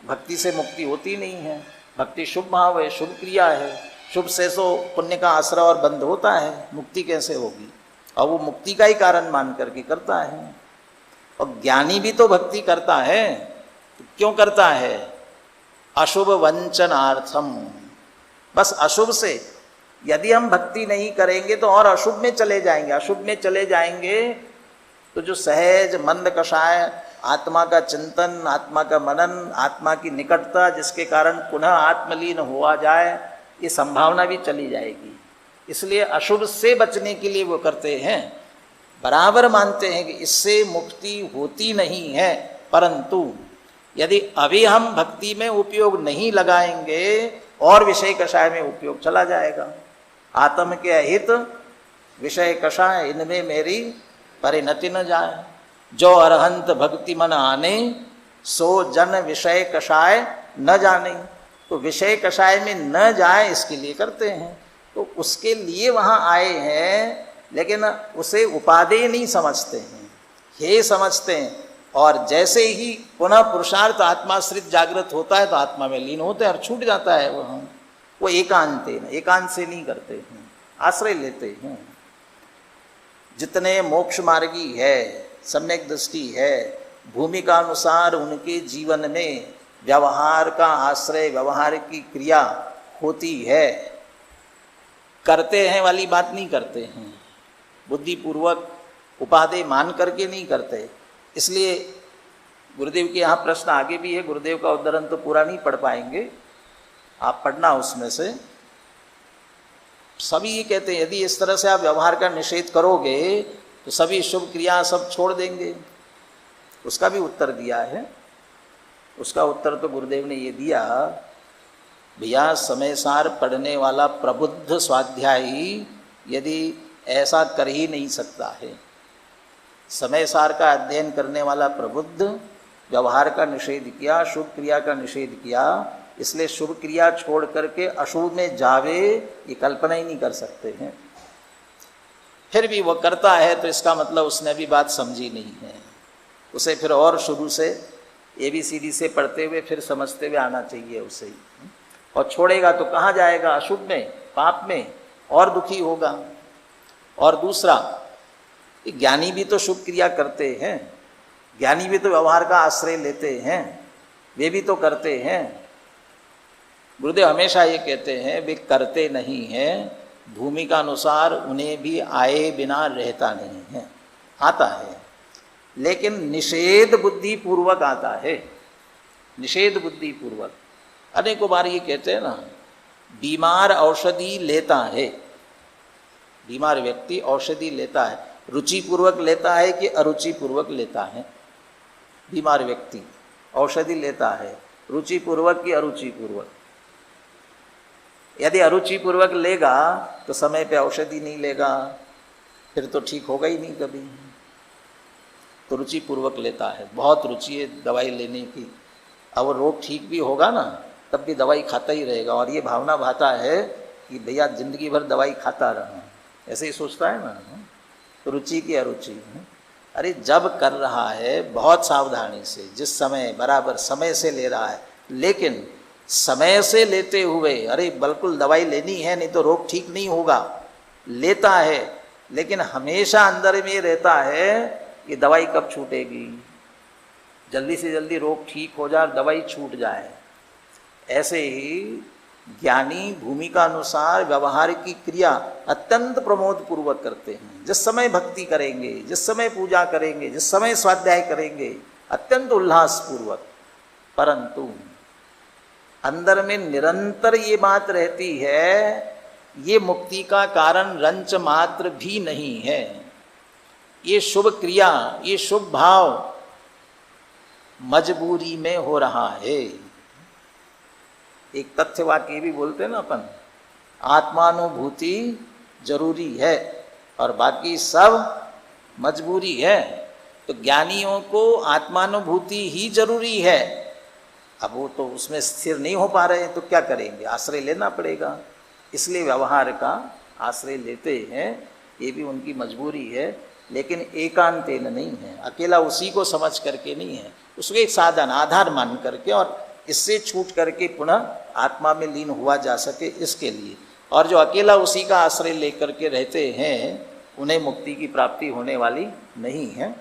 भक्ति से मुक्ति होती नहीं है। भक्ति शुभ भाव है, शुभ क्रिया है, शुभ से सो पुण्य का आश्रय और बंध होता है। मुक्ति कैसे होगी? और वो मुक्ति का ही कारण मान करके करता है। और ज्ञानी भी तो भक्ति करता है, तो क्यों करता है? अशुभ वंचनार्थम, बस अशुभ से। यदि हम भक्ति नहीं करेंगे तो और अशुभ में चले जाएंगे। अशुभ में चले जाएंगे तो जो सहज मंद कषाय आत्मा का चिंतन, आत्मा का मनन, आत्मा की निकटता, जिसके कारण पुनः आत्मलीन हुआ जाए, ये संभावना भी चली जाएगी। इसलिए अशुभ से बचने के लिए वो करते हैं। बराबर मानते हैं कि इससे मुक्ति होती नहीं है, परंतु यदि अभी हम भक्ति में उपयोग नहीं लगाएंगे और विषय कषाय में उपयोग चला जाएगा। आत्म के अहित विषय कषाय, इनमें मेरी परिणति न जाए। जो अरहंत भक्ति मन आने, सो जन विषय कषाय न जाने। तो विषय कषाय में न जाए इसके लिए करते हैं। तो उसके लिए वहाँ आए हैं, लेकिन उसे उपादेय नहीं समझते हैं, हे समझते हैं। और जैसे ही पुनः पुरुषार्थ आत्माश्रित जागृत होता है तो आत्मा में लीन होते हैं और छूट जाता है। वो एकांत से नहीं करते हैं, आश्रय लेते हैं। जितने मोक्ष मार्गी है, सम्यक दृष्टि है, भूमिका अनुसार उनके जीवन में व्यवहार का आश्रय, व्यवहार की क्रिया होती है, करते हैं वाली बात नहीं करते हैं, बुद्धिपूर्वक उपादेय मान करके नहीं करते। इसलिए गुरुदेव के यहाँ प्रश्न आगे भी है, गुरुदेव का उद्धरण तो पूरा नहीं पढ़ पाएंगे, आप पढ़ना उसमें से। सभी ये कहते हैं यदि इस तरह से आप व्यवहार का निषेध करोगे तो सभी शुभ क्रिया सब छोड़ देंगे। उसका भी उत्तर दिया है। उसका उत्तर तो गुरुदेव ने ये दिया, भैया समय सार पढ़ने वाला प्रबुद्ध स्वाध्यायी यदि ऐसा कर ही नहीं सकता है। समय सार का अध्ययन करने वाला प्रबुद्ध व्यवहार का निषेध किया, शुभ क्रिया का निषेध किया, इसलिए शुभ क्रिया छोड़ करके अशुभ में जावे ये कल्पना ही नहीं कर सकते हैं। फिर भी वह करता है तो इसका मतलब उसने भी बात समझी नहीं है। उसे फिर और शुरू से ABCD से पढ़ते हुए फिर समझते हुए आना चाहिए उसे। और छोड़ेगा तो कहाँ जाएगा? अशुभ में, पाप में, और दुखी होगा। और दूसरा, ज्ञानी भी तो शुभ क्रिया करते हैं, ज्ञानी भी तो व्यवहार का आश्रय लेते हैं, वे भी तो करते हैं। गुरुदेव हमेशा ये कहते हैं वे करते नहीं हैं, भूमिका अनुसार उन्हें भी आए बिना रहता नहीं है। आता है लेकिन निषेध बुद्धि पूर्वक आता है, निषेध बुद्धि पूर्वक। अनेकों बार ये कहते हैं ना, बीमार औषधि लेता है, बीमार व्यक्ति औषधि लेता है, रुचिपूर्वक लेता है कि अरुचिपूर्वक लेता है? बीमार व्यक्ति औषधि लेता है रुचिपूर्वक कि अरुचिपूर्वक? यदि अरुचिपूर्वक लेगा तो समय पे औषधि नहीं लेगा, फिर तो ठीक होगा ही नहीं कभी। तो रुचिपूर्वक लेता है, बहुत रुचि है दवाई लेने की, अब रोग ठीक भी होगा ना तब भी दवाई खाता ही रहेगा, और ये भावना भाता है कि भैया जिंदगी भर दवाई खाता रहा, ऐसे ही सोचता है ना। तो रुचि की अरुचि, अरे जब कर रहा है बहुत सावधानी से, जिस समय बराबर समय से ले रहा है, लेकिन समय से लेते हुए अरे बिल्कुल दवाई लेनी है नहीं तो रोग ठीक नहीं होगा, लेता है, लेकिन हमेशा अंदर में रहता है कि दवाई कब छूटेगी, जल्दी से जल्दी रोग ठीक हो जाए, दवाई छूट जाए। ऐसे ही ज्ञानी भूमिका अनुसार व्यवहार की क्रिया अत्यंत प्रमोद पूर्वक करते हैं। जिस समय भक्ति करेंगे, जिस समय पूजा करेंगे, जिस समय स्वाध्याय करेंगे, अत्यंत उल्लास पूर्वक। परंतु अंदर में निरंतर ये बात रहती है, ये मुक्ति का कारण रंच मात्र भी नहीं है। ये शुभ क्रिया, ये शुभ भाव मजबूरी में हो रहा है। एक तथ्य वाक्य भी बोलते हैं ना अपन, आत्मानुभूति जरूरी है और बाकी सब मजबूरी है। तो ज्ञानियों को आत्मानुभूति ही जरूरी है। अब वो तो उसमें स्थिर नहीं हो पा रहे, तो क्या करेंगे? आश्रय लेना पड़ेगा। इसलिए व्यवहार का आश्रय लेते हैं, ये भी उनकी मजबूरी है, लेकिन एकांतेन नहीं है, अकेला उसी को समझ करके नहीं है, उसको एक साधन आधार मान करके और इससे छूट करके पुनः आत्मा में लीन हुआ जा सके इसके लिए। और जो अकेला उसी का आश्रय लेकर के रहते हैं उन्हें मुक्ति की प्राप्ति होने वाली नहीं है।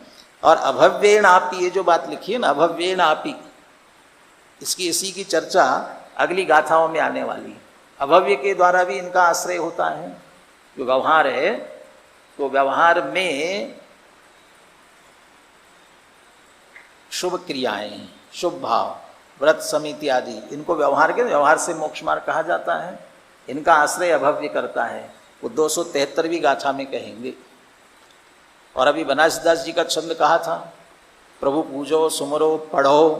और अभव्येन आपी, ये जो बात लिखी है ना, अभव्येन आपी, इसकी इसी की चर्चा अगली गाथाओं में आने वाली। अभव्य के द्वारा भी इनका आश्रय होता है। जो व्यवहार है तो व्यवहार में शुभ क्रियाएं, शुभ भाव, व्रत समिति आदि, इनको व्यवहार के व्यवहार से मोक्ष मार्ग कहा जाता है। इनका आश्रय अभव्य करता है, वो 273वीं गाथा में कहेंगे। और अभी बनारसदास जी का छंद कहा था, प्रभु पूजो सुमरो पढ़ो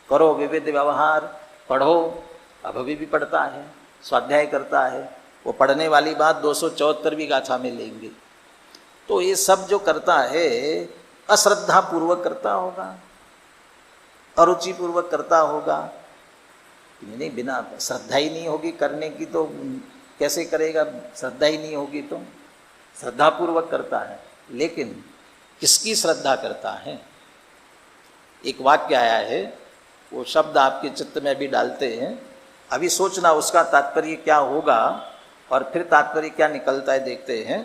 करो विविध व्यवहार। पढ़ो, अभव्य भी पढ़ता है, स्वाध्याय करता है, वो पढ़ने वाली बात 274वीं गाथा में लेंगे। तो ये सब जो करता है अश्रद्धा पूर्वक करता होगा, अरुचि पूर्वक करता होगा। नहीं, बिना श्रद्धा ही नहीं होगी करने की तो कैसे करेगा? श्रद्धा ही नहीं होगी तो श्रद्धा पूर्वक करता है, लेकिन किसकी श्रद्धा करता है? एक वाक्य आया है, वो शब्द आपके चित्त में भी डालते हैं, अभी सोचना उसका तात्पर्य क्या होगा और फिर तात्पर्य क्या निकलता है देखते हैं।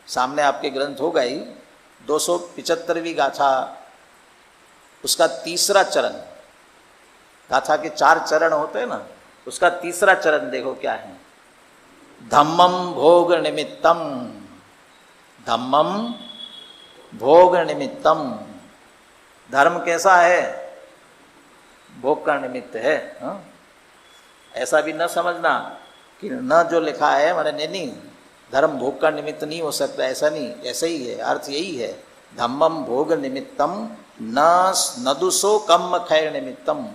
सामने आपके ग्रंथ होगा ही, 275वीं गाथा, उसका तीसरा चरण, गाथा के 4 चरण होते हैं ना, उसका तीसरा चरण देखो क्या है, धम्मम भोग निमित्तम। धम्मम भोग निमित्तम। धर्म कैसा है? भोग का निमित्त है। हाँ? ऐसा भी न समझना कि न जो लिखा है मैंने नहीं, धर्म भोग का निमित्त नहीं हो सकता, ऐसा नहीं, ऐसा ही है, अर्थ यही है। धम्मम भोग निमित्तम न नदुसो कम खैर निमित्तम।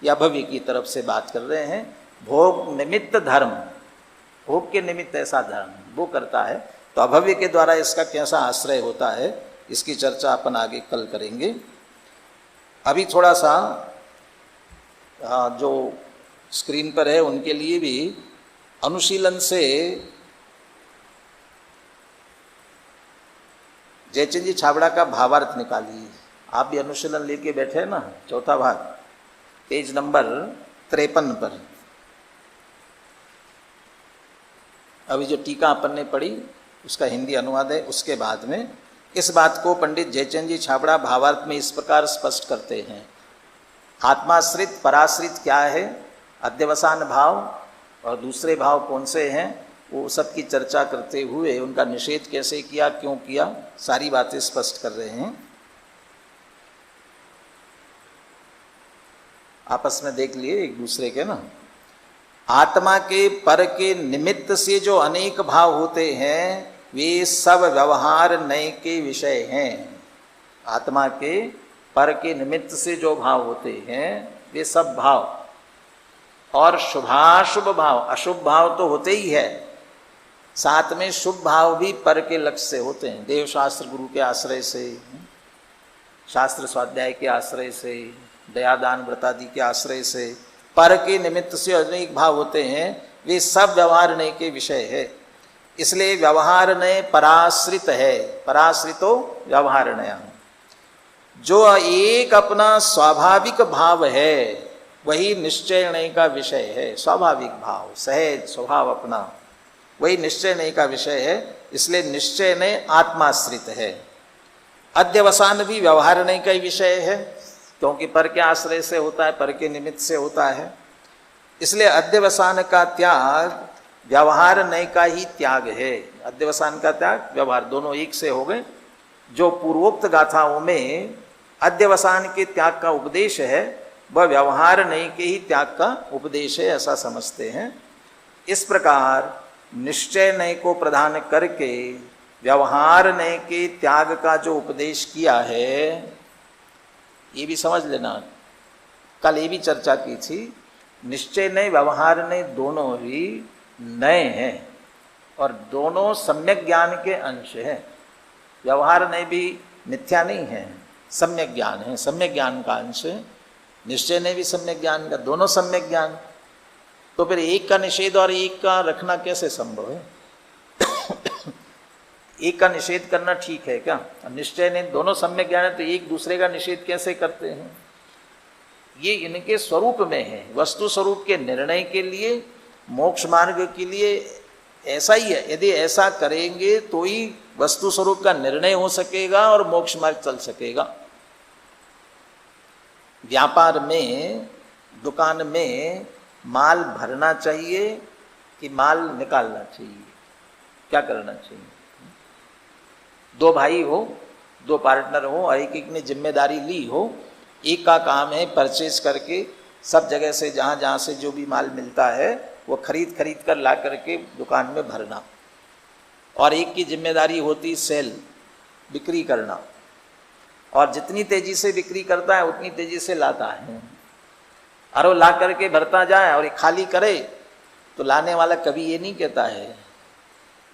यह भव्य की तरफ से बात कर रहे हैं। भोग निमित्त धर्म, भोग के निमित्त ऐसा धर्म वो करता है, तो अभव्य के द्वारा इसका कैसा आश्रय होता है, इसकी चर्चा अपन आगे कल करेंगे। अभी थोड़ा सा जो स्क्रीन पर है उनके लिए भी अनुशीलन से जयचंद जी छाबड़ा का भावार्थ निकालिए। आप भी अनुशीलन लेके बैठे हैं ना, चौथा भाग, पेज नंबर 53 पर। अभी जो टीका अपन ने पढ़ी उसका हिंदी अनुवाद है, उसके बाद में इस बात को पंडित जयचंद जी छाबड़ा भावार्थ में इस प्रकार स्पष्ट करते हैं। आत्माश्रित पराश्रित क्या है, अध्यवसान भाव और दूसरे भाव कौन से हैं, वो सब की चर्चा करते हुए उनका निषेध कैसे किया, क्यों किया, सारी बातें स्पष्ट कर रहे हैं। आपस में देख लिए एक दूसरे के ना। आत्मा के पर के निमित्त से जो अनेक भाव होते हैं वे सब व्यवहार नय के विषय हैं। आत्मा के पर के निमित्त से जो भाव होते हैं वे सब भाव, और शुभाशुभ भाव, अशुभ भाव तो होते ही है, साथ में शुभ भाव भी पर के लक्ष्य से होते हैं। देव शास्त्र गुरु के आश्रय से, शास्त्र स्वाध्याय के आश्रय से, दयादान व्रतादि के आश्रय से पर के निमित्त से अनेक भाव होते हैं, वे सब व्यवहार नय के विषय है। इसलिए व्यवहार नय पराश्रित है, पराश्रितो व्यवहार नय। जो एक अपना स्वाभाविक भाव है वही निश्चय नय का विषय है। स्वाभाविक भाव, सहज स्वभाव अपना, वही निश्चय नय का विषय है। इसलिए निश्चय नय आत्माश्रित है। अध्यवसान भी व्यवहार नय का ही विषय है, क्योंकि पर के आश्रय से होता है, पर के निमित्त से होता है। इसलिए अध्यवसान का त्याग व्यवहार नय का ही त्याग है। अध्यवसान का त्याग, व्यवहार दोनों एक से हो गए। जो पूर्वोक्त गाथाओं में अध्यवसान के त्याग का उपदेश है वह व्यवहार नय के ही त्याग का उपदेश है, ऐसा समझते हैं। इस प्रकार निश्चय नय को प्रदान करके व्यवहार नय के त्याग का जो उपदेश किया है, ये भी समझ लेना। कल ये भी चर्चा की थी, निश्चय नय व्यवहार नय दोनों ही नए हैं और दोनों सम्यक ज्ञान के अंश हैं। व्यवहार नय भी मिथ्या नहीं है, सम्यक ज्ञान है, सम्यक ज्ञान का अंश है। निश्चय नय भी सम्यक ज्ञान का, दोनों सम्यक ज्ञान। तो फिर एक का निषेध और एक का रखना कैसे संभव है? एक का निषेध करना ठीक है क्या? निश्चय नय दोनों सम्यक ज्ञान है, तो एक दूसरे का निषेध कैसे करते हैं? ये इनके स्वरूप में है, वस्तु स्वरूप के निर्णय के लिए, मोक्ष मार्ग के लिए ऐसा ही है। यदि ऐसा करेंगे तो ही वस्तु स्वरूप का निर्णय हो सकेगा और मोक्ष मार्ग चल सकेगा। व्यापार में, दुकान में माल भरना चाहिए कि माल निकालना चाहिए? क्या करना चाहिए? दो भाई हो, दो पार्टनर हो और एक एक ने जिम्मेदारी ली हो। एक का काम है परचेज करके सब जगह से, जहाँ जहाँ से जो भी माल मिलता है वो खरीद कर ला करके दुकान में भरना, और एक की जिम्मेदारी होती सेल, बिक्री करना। और जितनी तेजी से बिक्री करता है उतनी तेजी से लाता है। और वो ला करके भरता जाए और ये खाली करे तो लाने वाला कभी ये नहीं कहता है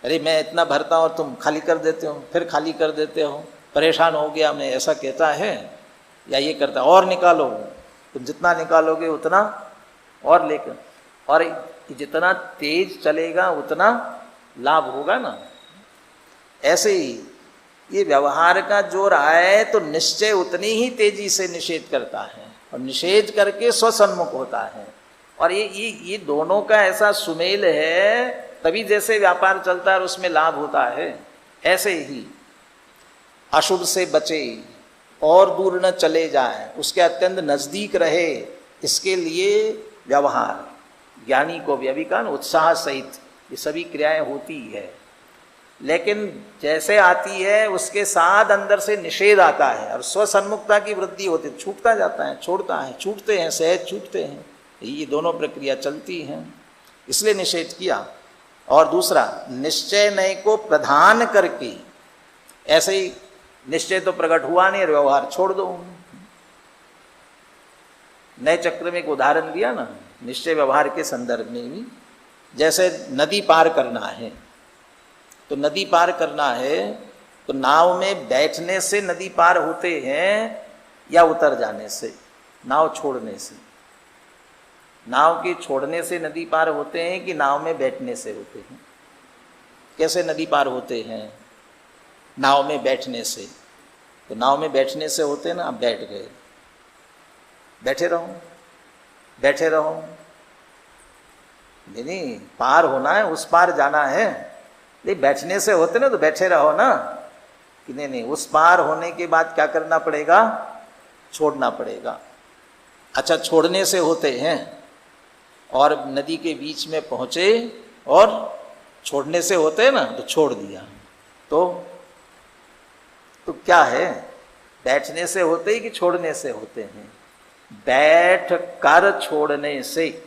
अरे मैं इतना भरता हूँ तुम खाली कर देते हो, फिर खाली कर देते हो, परेशान हो गया मैं, ऐसा कहता है? या ये करता है और निकालो, तुम जितना निकालोगे उतना और लेकर, और जितना तेज चलेगा उतना लाभ होगा ना। ऐसे ही ये व्यवहार का जो रहा है तो निश्चय उतनी ही तेजी से निषेध करता है और निषेध करके स्वसन्मुख होता है। और ये दोनों का ऐसा सुमेल है, तभी जैसे व्यापार चलता है और उसमें लाभ होता है, ऐसे ही अशुभ से बचे और दूर न चले जाए, उसके अत्यंत नजदीक रहे, इसके लिए व्यवहार, ज्ञानी को भी अभी कहा उत्साह सहित ये सभी क्रियाएं होती है, लेकिन जैसे आती है उसके साथ अंदर से निषेध आता है और स्वसन्मुखता की वृद्धि होती है, छूटता जाता है, छोड़ता है, छूटते हैं, सहज छूटते हैं, ये दोनों प्रक्रिया चलती हैं, इसलिए निषेध किया। और दूसरा, निश्चय नए को प्रधान करके, ऐसे ही निश्चय तो प्रकट हुआ नहीं, व्यवहार छोड़ दो। नए चक्र में एक उदाहरण दिया ना निश्चय व्यवहार के संदर्भ में भी, जैसे नदी पार करना है, तो नदी पार करना है तो नाव में बैठने से नदी पार होते हैं या उतर जाने से, नाव छोड़ने से? नाव के छोड़ने से नदी पार होते हैं कि नाव में बैठने से होते हैं? कैसे नदी पार होते हैं? नाव में बैठने से। तो नाव में बैठने से होते हैं ना, आप बैठ गए, बैठे रहो, बैठे रहो, नहीं पार होना है, उस पार जाना है, नहीं बैठने से होते ना, तो बैठे रहो ना, कि नहीं उस पार होने के बाद क्या करना पड़ेगा? छोड़ना पड़ेगा। अच्छा, छोड़ने से होते हैं और नदी के बीच में पहुंचे और छोड़ने से होते हैं ना, तो छोड़ दिया, तो क्या है? बैठने से होते ही कि छोड़ने से होते हैं? बैठ कर छोड़ने से,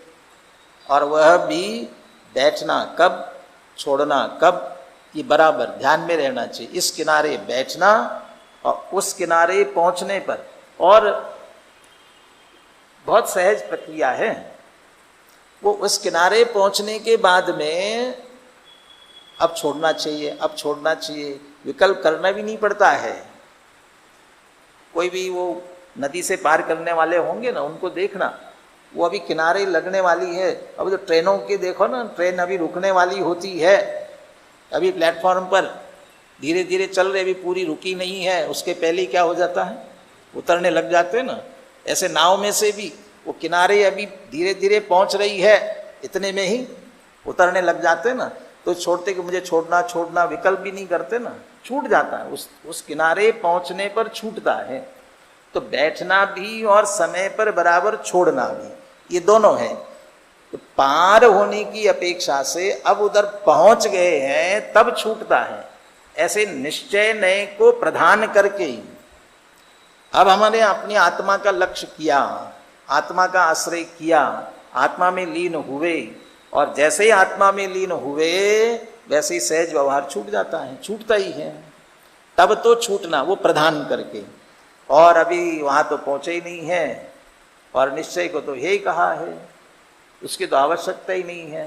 और वह भी बैठना कब, छोड़ना कब, ये बराबर ध्यान में रहना चाहिए। इस किनारे बैठना और उस किनारे पहुंचने पर, और बहुत सहज प्रक्रिया है वो। उस किनारे पहुंचने के बाद में अब छोड़ना चाहिए, अब छोड़ना चाहिए, विकल्प करना भी नहीं पड़ता है। कोई भी वो नदी से पार करने वाले होंगे ना, उनको देखना, वो अभी किनारे लगने वाली है। अभी तो ट्रेनों के देखो ना, ट्रेन अभी रुकने वाली होती है, अभी प्लेटफॉर्म पर धीरे धीरे चल रहे, अभी पूरी रुकी नहीं है, उसके पहले ही क्या हो जाता है? उतरने लग जाते हैं ना। ऐसे नाव में से भी वो किनारे अभी धीरे धीरे पहुंच रही है, इतने में ही उतरने लग जाते हैं ना। तो छोड़ते कि मुझे छोड़ना छोड़ना, विकल्प भी नहीं करते ना, छूट जाता है, उस किनारे पहुंचने पर छूटता है। तो बैठना भी और समय पर बराबर छोड़ना भी, ये दोनों है। तो पार होने की अपेक्षा से अब उधर पहुंच गए हैं तब छूटता है। ऐसे निश्चय नए को प्रधान करके ही अब हमने अपनी आत्मा का लक्ष्य किया, आत्मा का आश्रय किया, आत्मा में लीन हुए, और जैसे ही आत्मा में लीन हुए वैसे ही सहज व्यवहार छूट जाता है, छूटता ही है। तब तो छूटना वो प्रधान करके, और अभी वहां तो पहुंचे ही नहीं है, और निश्चय को तो यही कहा है, उसकी तो आवश्यकता ही नहीं है।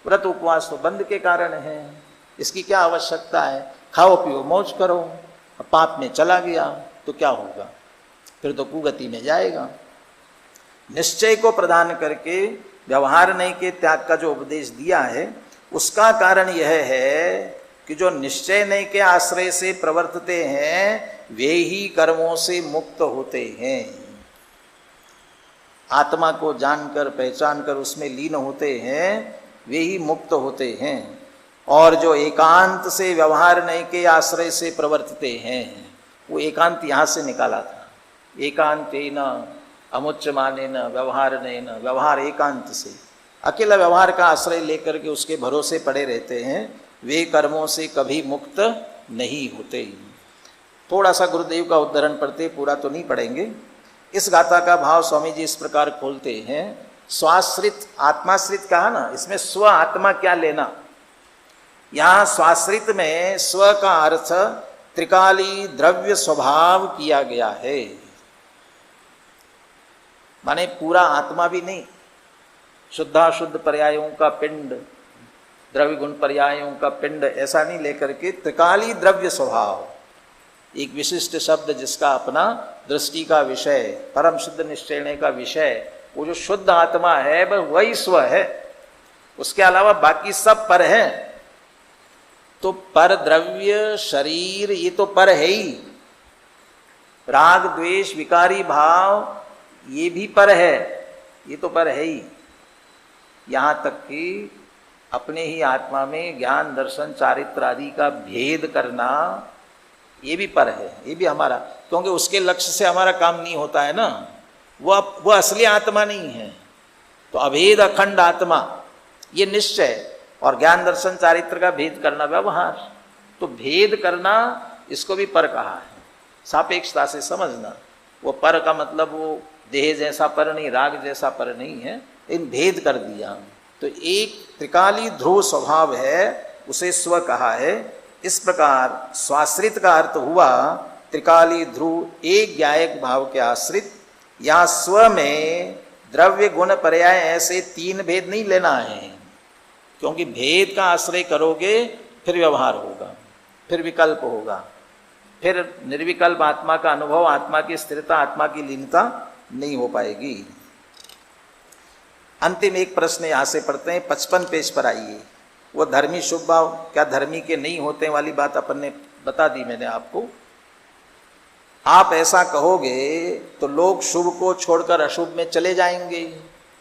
व्रत उपवास तो बंद के कारण है, इसकी क्या आवश्यकता है? खाओ पियो मौज करो, पाप में चला गया तो क्या होगा? फिर तो कुगति में जाएगा। निश्चय को प्रदान करके व्यवहार नहीं के त्याग का जो उपदेश दिया है, उसका कारण यह है कि जो निश्चय नहीं के आश्रय से प्रवर्तते हैं वे ही कर्मों से मुक्त होते हैं। आत्मा को जानकर पहचान कर उसमें लीन होते हैं वे ही मुक्त होते हैं। और जो एकांत से व्यवहार नहीं के आश्रय से प्रवर्तते हैं, वो एकांत यहाँ से निकाला था। एकांत न अमुच्यमाने न व्यवहार नहीं न, व्यवहार एकांत से, अकेला व्यवहार का आश्रय लेकर के उसके भरोसे पड़े रहते हैं, वे कर्मों से कभी मुक्त नहीं होते। थोड़ा सा गुरुदेव का उद्धरण पढ़ते, पूरा तो नहीं पढ़ेंगे। इस गाथा का भाव स्वामी जी इस प्रकार खोलते हैं, स्वाश्रित आत्माश्रित कहा ना, इसमें स्व आत्मा क्या लेना। यहाँ स्वाश्रित में स्व का अर्थ त्रिकाली द्रव्य स्वभाव किया गया है, माने पूरा आत्मा भी नहीं, शुद्धाशुद्ध पर्यायों का पिंड, द्रव्य गुण पर्यायों का पिंड, ऐसा नहीं लेकर के त्रिकाली द्रव्य स्वभाव, एक विशिष्ट शब्द जिसका अपना दृष्टि का विषय, परम शुद्ध निश्चय का विषय, वो जो शुद्ध आत्मा है बस वही स्व है, उसके अलावा बाकी सब पर है। तो पर द्रव्य शरीर ये तो पर है ही, राग द्वेष विकारी भाव ये भी पर है, ये तो पर है ही। यहाँ तक कि अपने ही आत्मा में ज्ञान दर्शन चारित्र आदि का भेद करना ये भी पर है, ये भी हमारा, क्योंकि उसके लक्ष्य से हमारा काम नहीं होता है ना, वो असली आत्मा नहीं है। तो अभेद अखंड आत्मा ये निश्चय, और ज्ञान दर्शन चारित्र का भेद करना व्यवहार। तो भेद करना इसको भी पर कहा है, सापेक्षता से समझना। वो पर का मतलब वो देह जैसा पर नहीं, राग जैसा पर नहीं है, इन भेद कर दिया। तो एक त्रिकाली ध्रुव स्वभाव है, उसे स्व कहा है। इस प्रकार स्वाश्रित का अर्थ हुआ त्रिकाली ध्रुव एक ज्ञायक भाव के आश्रित। या स्व में द्रव्य गुण पर्याय ऐसे तीन भेद नहीं लेना है, क्योंकि भेद का आश्रय करोगे फिर व्यवहार होगा, फिर विकल्प होगा, फिर निर्विकल्प आत्मा का अनुभव, आत्मा की स्थिरता, आत्मा की लीनता नहीं हो पाएगी। अंतिम एक प्रश्न यहां से पढ़ते हैं, 55 पेज पर आइए। वो धर्मी शुभ भाव क्या धर्मी के नहीं होते वाली बात अपन ने बता दी मैंने आपको। आप ऐसा कहोगे तो लोग शुभ को छोड़कर अशुभ में चले जाएंगे,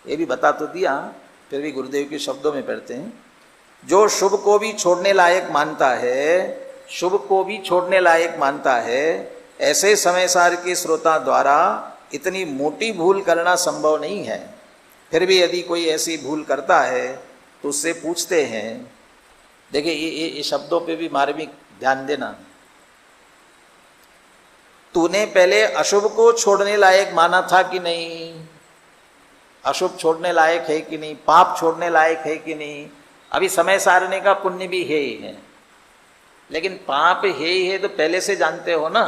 ये भी बता तो दिया, फिर भी गुरुदेव के शब्दों में पढ़ते हैं। जो शुभ को भी छोड़ने लायक मानता है, शुभ को भी छोड़ने लायक मानता है, ऐसे समय सार के श्रोता द्वारा इतनी मोटी भूल करना संभव नहीं है। फिर भी यदि कोई ऐसी भूल करता है तो उससे पूछते हैं। देखिए ये शब्दों पे भी मार्मिक ध्यान देना। तूने पहले अशुभ को छोड़ने लायक माना था कि नहीं? अशुभ छोड़ने लायक है कि नहीं? पाप छोड़ने लायक है कि नहीं? अभी समय सारने का पुण्य भी है ही है, लेकिन पाप है ही है तो पहले से जानते हो ना।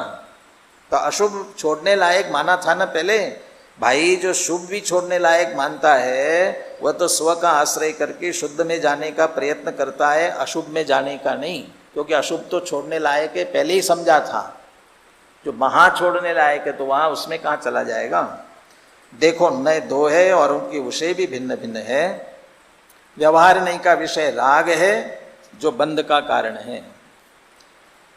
तो अशुभ छोड़ने लायक माना था ना पहले। भाई जो शुभ भी छोड़ने लायक मानता है वह तो स्व का आश्रय करके शुद्ध में जाने का प्रयत्न करता है, अशुभ में जाने का नहीं। क्योंकि अशुभ तो छोड़ने लायक है, पहले ही समझा था। जो महा छोड़ने लायक है तो वहां उसमें कहाँ चला जाएगा। देखो नए दो है और उनके विषय भी भिन्न भिन्न है। व्यवहार नहीं का विषय राग है जो बंध का कारण है,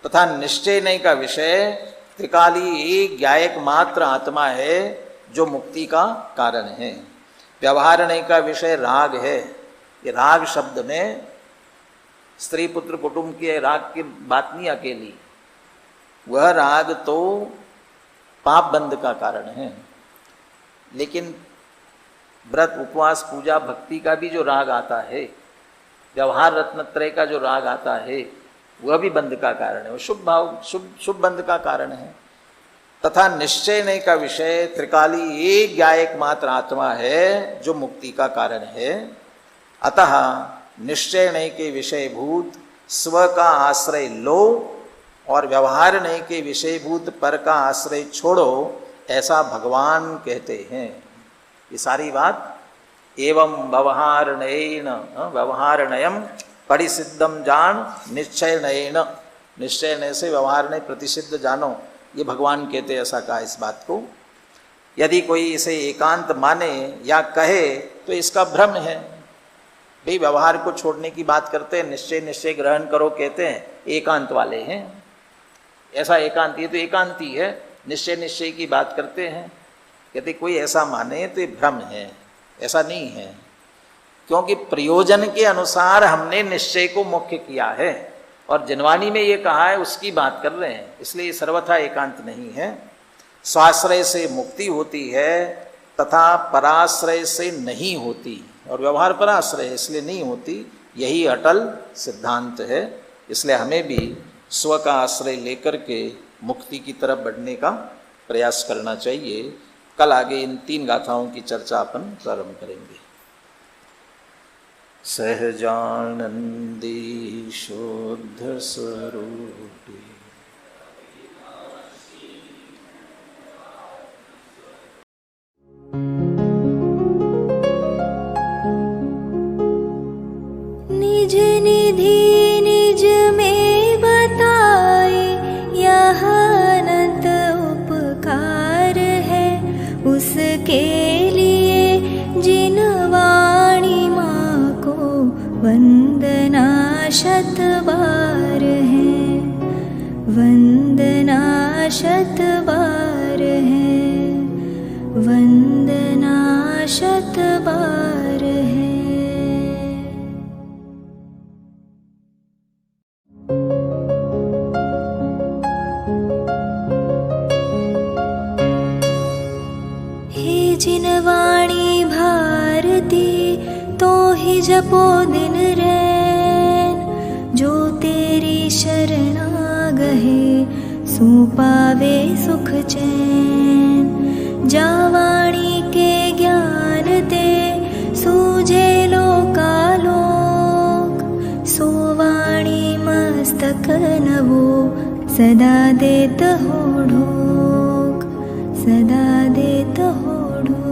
तथा निश्चय नहीं का विषय त्रिकाली एक ज्ञायक मात्र आत्मा है जो मुक्ति का कारण है। व्यवहार नहीं का विषय राग है। ये राग शब्द में स्त्री पुत्र कुटुंब के राग की बात नहीं अकेली, वह राग तो पाप बंध का कारण है। लेकिन व्रत उपवास पूजा भक्ति का भी जो राग आता है, व्यवहार रत्नत्रय का जो राग आता है, वह भी बंध का कारण है। वो शुभ भाव शुभ बंध का कारण है। तथा निश्चय नहीं का विषय त्रिकाली एक ज्ञायक मात्र आत्मा है जो मुक्ति का कारण है। अतः निश्चय नहीं के विषयभूत स्व का आश्रय लो और व्यवहार नहीं के विषयभूत पर का आश्रय छोड़ो, ऐसा भगवान कहते हैं। ये सारी बात एवं व्यवहार नयम परिसिद्धम जान निश्चय नयन, निश्चय नय से व्यवहार ने प्रतिसिद्ध जानो, ये भगवान कहते हैं। ऐसा कहा इस बात को। यदि कोई इसे एकांत माने या कहे तो इसका भ्रम है। भाई व्यवहार को छोड़ने की बात करते हैं, निश्चय निश्चय ग्रहण करो कहते हैं, एकांत वाले हैं। ऐसा एकांत, ये तो एकांती है, निश्चय निश्चय की बात करते हैं। कहते कोई ऐसा माने तो ये भ्रम है, ऐसा नहीं है। क्योंकि प्रयोजन के अनुसार हमने निश्चय को मुख्य किया है और जिनवानी में ये कहा है उसकी बात कर रहे हैं, इसलिए सर्वथा एकांत नहीं है। स्वाश्रय से मुक्ति होती है तथा पराश्रय से नहीं होती, और व्यवहार पराश्रय है इसलिए नहीं होती। यही अटल सिद्धांत है। इसलिए हमें भी स्व का आश्रय लेकर के मुक्ति की तरफ बढ़ने का प्रयास करना चाहिए। कल आगे इन 3 गाथाओं की चर्चा अपन प्रारंभ करेंगे। सहजानंदी शुद्ध स्वरूपी निज निधि निज में बताए, यह अनंत उपकार है उसके लिए जिन वाणी माँ को वंदना शत बार है, वंदना शत बार है, वंदना शत बार है। हे वाणी भारती तो ही जपो दिन रैन। जो तेरी शरणा गहे सो पावे सुख चैन। जा वाणी के ज्ञान ते सूझे लोकालोक। सो वाणी मस्तक नवो सदा देत हो ढोक, सदा देत हो ढोक।